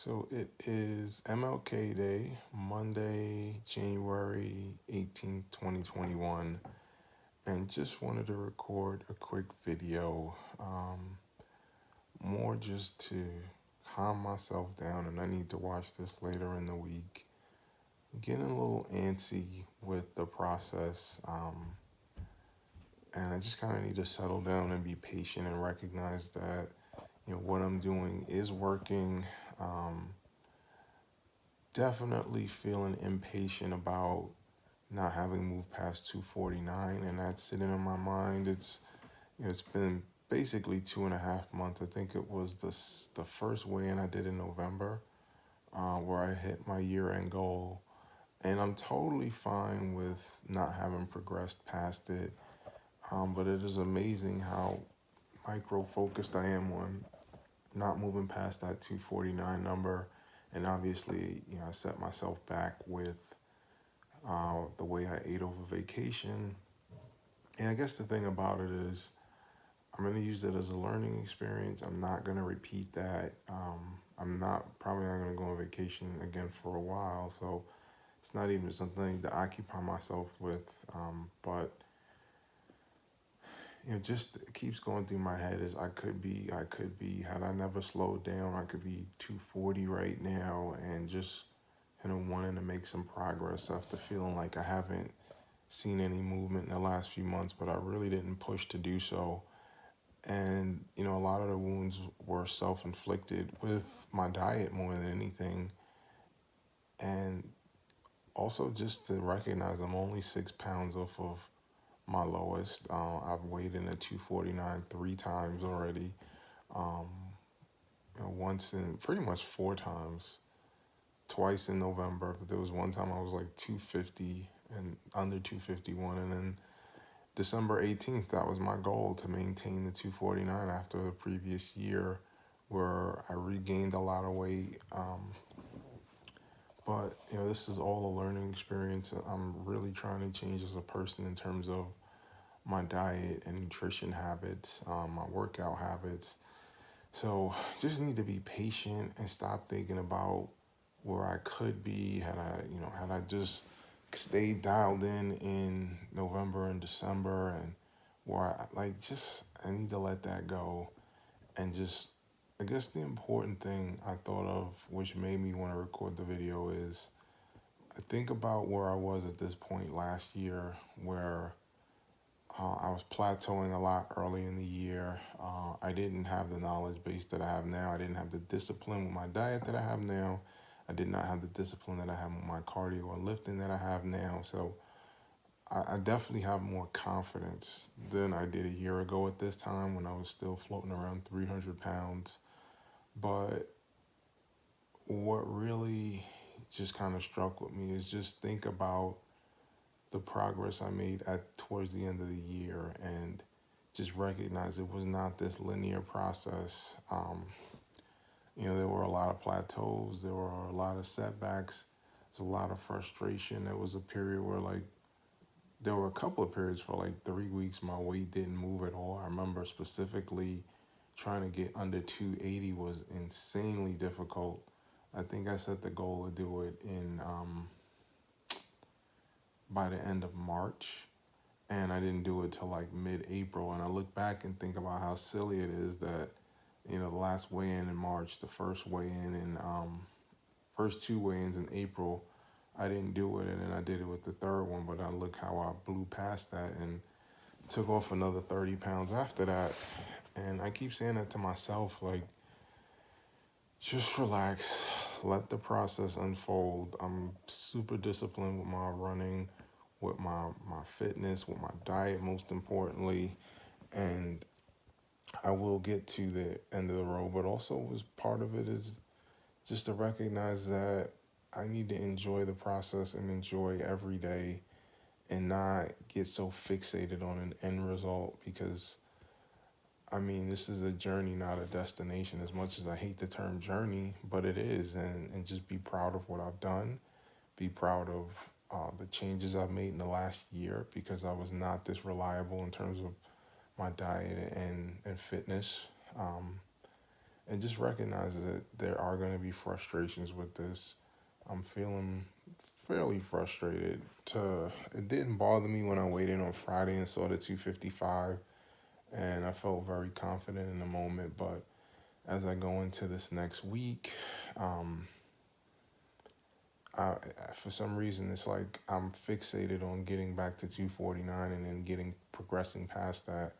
So it is MLK Day, Monday, January 18th, 2021, and just wanted to record a quick video, more just to calm myself down, and I need to watch this later in the week. Getting a little antsy with the process, and I just kind of need to settle down and be patient and recognize that, what I'm doing is working. Definitely feeling impatient about not having moved past 249, and that's sitting in my mind. It's been basically 2.5 months. I think it was the first weigh-in I did in November, where I hit my year-end goal, and I'm totally fine with not having progressed past it. But it is amazing how micro focused I am on not moving past that 249 number. And obviously, I set myself back with the way I ate over vacation. And I guess the thing about it is, I'm going to use it as a learning experience. I'm not going to repeat that. I'm probably not going to go on vacation again for a while. So it's not even something to occupy myself with. But just it keeps going through my head is I could be, had I never slowed down, I could be 240 right now, and just, wanting to make some progress after feeling like I haven't seen any movement in the last few months, but I really didn't push to do so. And, a lot of the wounds were self-inflicted with my diet more than anything. And also just to recognize I'm only 6 pounds off of my lowest. I've weighed in at 249 3 times already. Um, once in pretty much 4 times, twice in November, but there was one time I was like 250 and under 251, and then December 18th, that was my goal, to maintain the 249 after the previous year where I regained a lot of weight. But this is all a learning experience. I'm really trying to change as a person in terms of my diet and nutrition habits, my workout habits. So just need to be patient and stop thinking about where I could be had I just stayed dialed in November and December, and where I need to let that go. And just, I guess the important thing I thought of, which made me want to record the video, is I think about where I was at this point last year, where I was plateauing a lot early in the year. I didn't have the knowledge base that I have now. I didn't have the discipline with my diet that I have now. I did not have the discipline that I have with my cardio and lifting that I have now. So I definitely have more confidence than I did a year ago at this time, when I was still floating around 300 pounds. But what really just kind of struck with me is just think about the progress I made towards the end of the year, and just recognize it was not this linear process. There were a lot of plateaus, there were a lot of setbacks, there's a lot of frustration. There was a period where there were a couple of periods for 3 weeks my weight didn't move at all. I remember specifically trying to get under 280 was insanely difficult. I think I set the goal to do it in by the end of March, and I didn't do it till mid-April. And I look back and think about how silly it is that, the last weigh-in in March, the first weigh-in and first two weigh-ins in April, I didn't do it, and then I did it with the third one. But I look how I blew past that and took off another 30 pounds after that. And I keep saying that to myself, just relax, let the process unfold. I'm super disciplined with my running, with my fitness, with my diet, most importantly. And I will get to the end of the road, but also as part of it is just to recognize that I need to enjoy the process and enjoy every day, and not get so fixated on an end result, because this is a journey, not a destination. As much as I hate the term journey, but it is. And just be proud of what I've done. Be proud of the changes I've made in the last year, because I was not this reliable in terms of my diet and fitness. and just recognize that there are going to be frustrations with this. I'm feeling fairly frustrated. It didn't bother me when I waited on Friday and saw the 255, and I felt very confident in the moment. But as I go into this next week, um, I, for some reason, it's like I'm fixated on getting back to 249 and then getting progressing past that.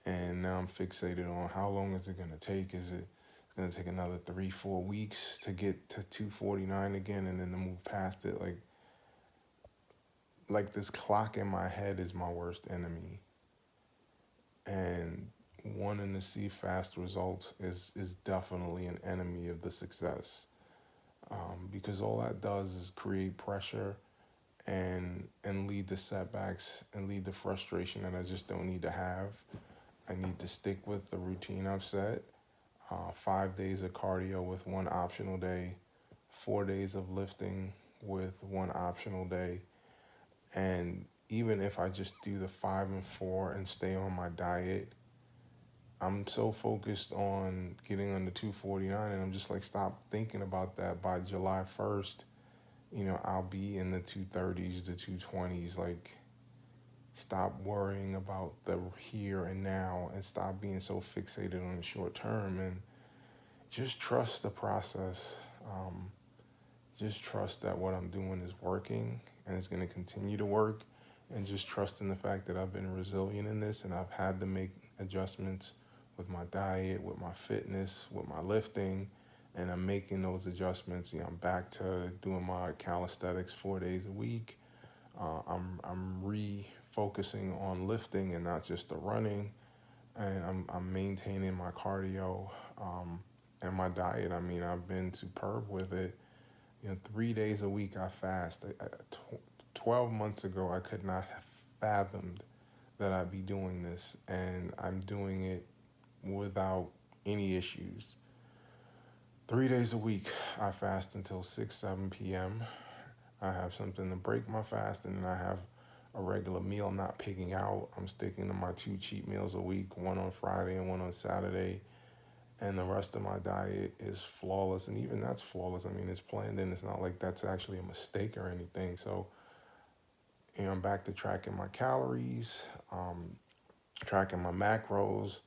And now I'm fixated on how long is it going to take? Is it going to take another 3, 4 weeks to get to 249 again and then to move past it? Like this clock in my head is my worst enemy. And wanting to see fast results is definitely an enemy of the success. Because all that does is create pressure and lead to setbacks and lead to frustration that I just don't need to have. I need to stick with the routine I've set. 5 days of cardio with one optional day, 4 days of lifting with one optional day. And even if I just do the 5 and 4 and stay on my diet, I'm so focused on getting under 249, and I'm just like, stop thinking about that. By July 1st, I'll be in the 230s, the 220s. Like, stop worrying about the here and now and stop being so fixated on the short term and just trust the process. Um, just trust that what I'm doing is working and it's going to continue to work. And just trust in the fact that I've been resilient in this and I've had to make adjustments with my diet, with my fitness, with my lifting. And I'm making those adjustments. I'm back to doing my calisthenics 4 days a week. I'm refocusing on lifting and not just the running, and I'm maintaining my cardio and my diet. I mean, I've been superb with it. 3 days a week I fast. 12 months ago, I could not have fathomed that I'd be doing this, and I'm doing it without any issues. 3 days a week, I fast until 6, 7 p.m. I have something to break my fast, and then I have a regular meal. I'm not picking out. I'm sticking to my 2 cheat meals a week, one on Friday and one on Saturday. And the rest of my diet is flawless. And even that's flawless. I mean, it's planned in. It's not like that's actually a mistake or anything. So, I'm back to tracking my calories, tracking my macros.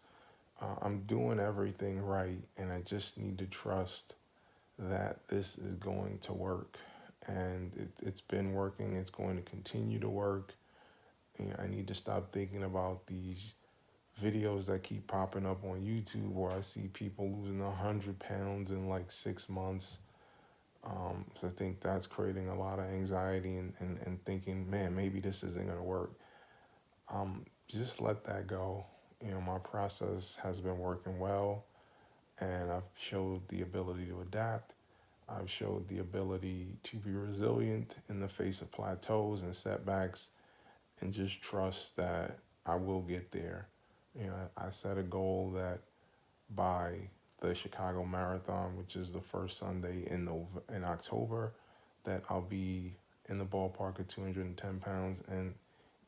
I'm doing everything right. And I just need to trust that this is going to work. And it's been working. It's going to continue to work. And I need to stop thinking about these videos that keep popping up on YouTube where I see people losing 100 pounds in like 6 months. So I think that's creating a lot of anxiety and thinking, man, maybe this isn't going to work. Just let that go. My process has been working well, and I've showed the ability to adapt. I've showed the ability to be resilient in the face of plateaus and setbacks, and just trust that I will get there. I set a goal that by the Chicago Marathon, which is the first Sunday in October, that I'll be in the ballpark of 210 pounds. And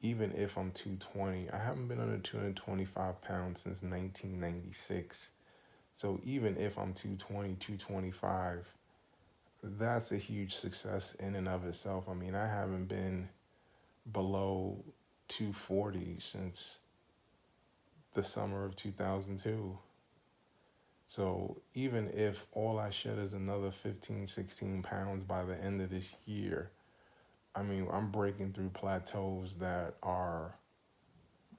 even if I'm 220, I haven't been under 225 pounds since 1996. So even if I'm 220, 225, that's a huge success in and of itself. I mean, I haven't been below 240 since the summer of 2002. So even if all I shed is another 15, 16 pounds by the end of this year, I mean, I'm breaking through plateaus that are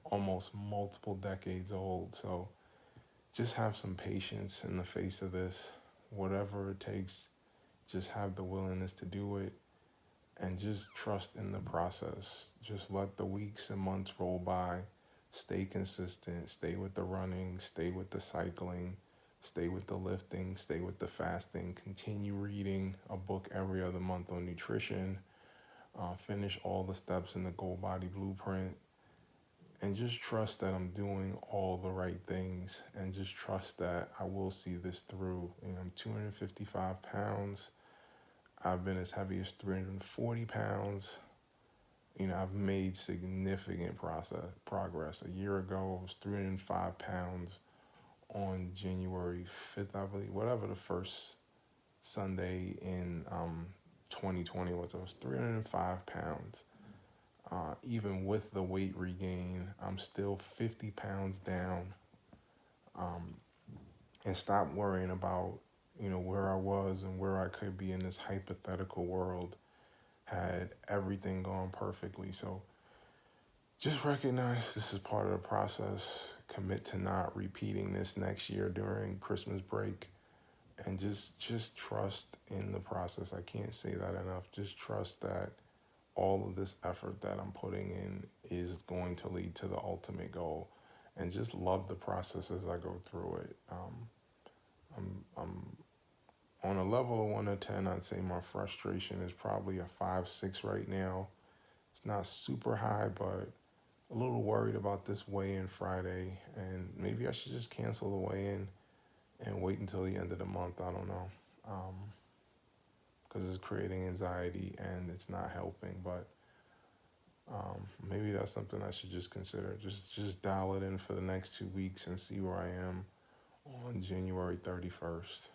almost multiple decades old. So just have some patience in the face of this. Whatever it takes, just have the willingness to do it and just trust in the process. Just let the weeks and months roll by. Stay consistent. Stay with the running. Stay with the cycling. Stay with the lifting. Stay with the fasting. Continue reading a book every other month on nutrition. Finish all the steps in the Goal Body Blueprint. And just trust that I'm doing all the right things. And just trust that I will see this through. I'm 255 pounds. I've been as heavy as 340 pounds. I've made significant progress. A year ago, I was 305 pounds on January 5th, I believe, whatever the first Sunday in 2020 was. I was 305 pounds. Even with the weight regain, I'm still 50 pounds down. Um, and stop worrying about, where I was and where I could be in this hypothetical world had everything gone perfectly. So just recognize this is part of the process. Commit to not repeating this next year during Christmas break, and just trust in the process. I can't say that enough. Just trust that all of this effort that I'm putting in is going to lead to the ultimate goal, and just love the process as I go through it. I'm on a level of 1 to 10. I'd say my frustration is probably a 5, 6 right now. It's not super high, but a little worried about this weigh-in Friday, and maybe I should just cancel the weigh-in and wait until the end of the month. I don't know, because it's creating anxiety and it's not helping. But maybe that's something I should just consider. Just dial it in for the next 2 weeks and see where I am on January 31st.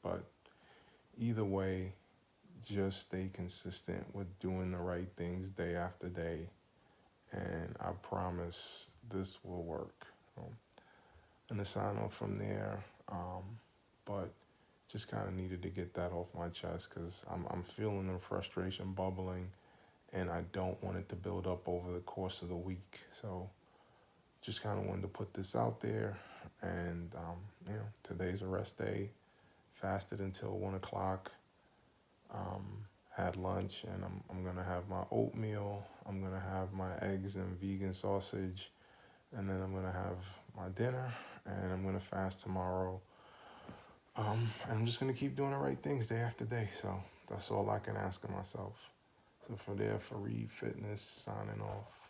But either way, just stay consistent with doing the right things day after day, and I promise this will work. And to sign off from there, but just kind of needed to get that off my chest because I'm feeling the frustration bubbling, and I don't want it to build up over the course of the week. So just kind of wanted to put this out there, and today's a rest day. Fasted until 1 o'clock. Had lunch, and I'm gonna have my oatmeal. I'm gonna have my eggs and vegan sausage, and then I'm gonna have my dinner, and I'm gonna fast tomorrow. And I'm just gonna keep doing the right things day after day. So that's all I can ask of myself. So for there, Fareed Fitness signing off.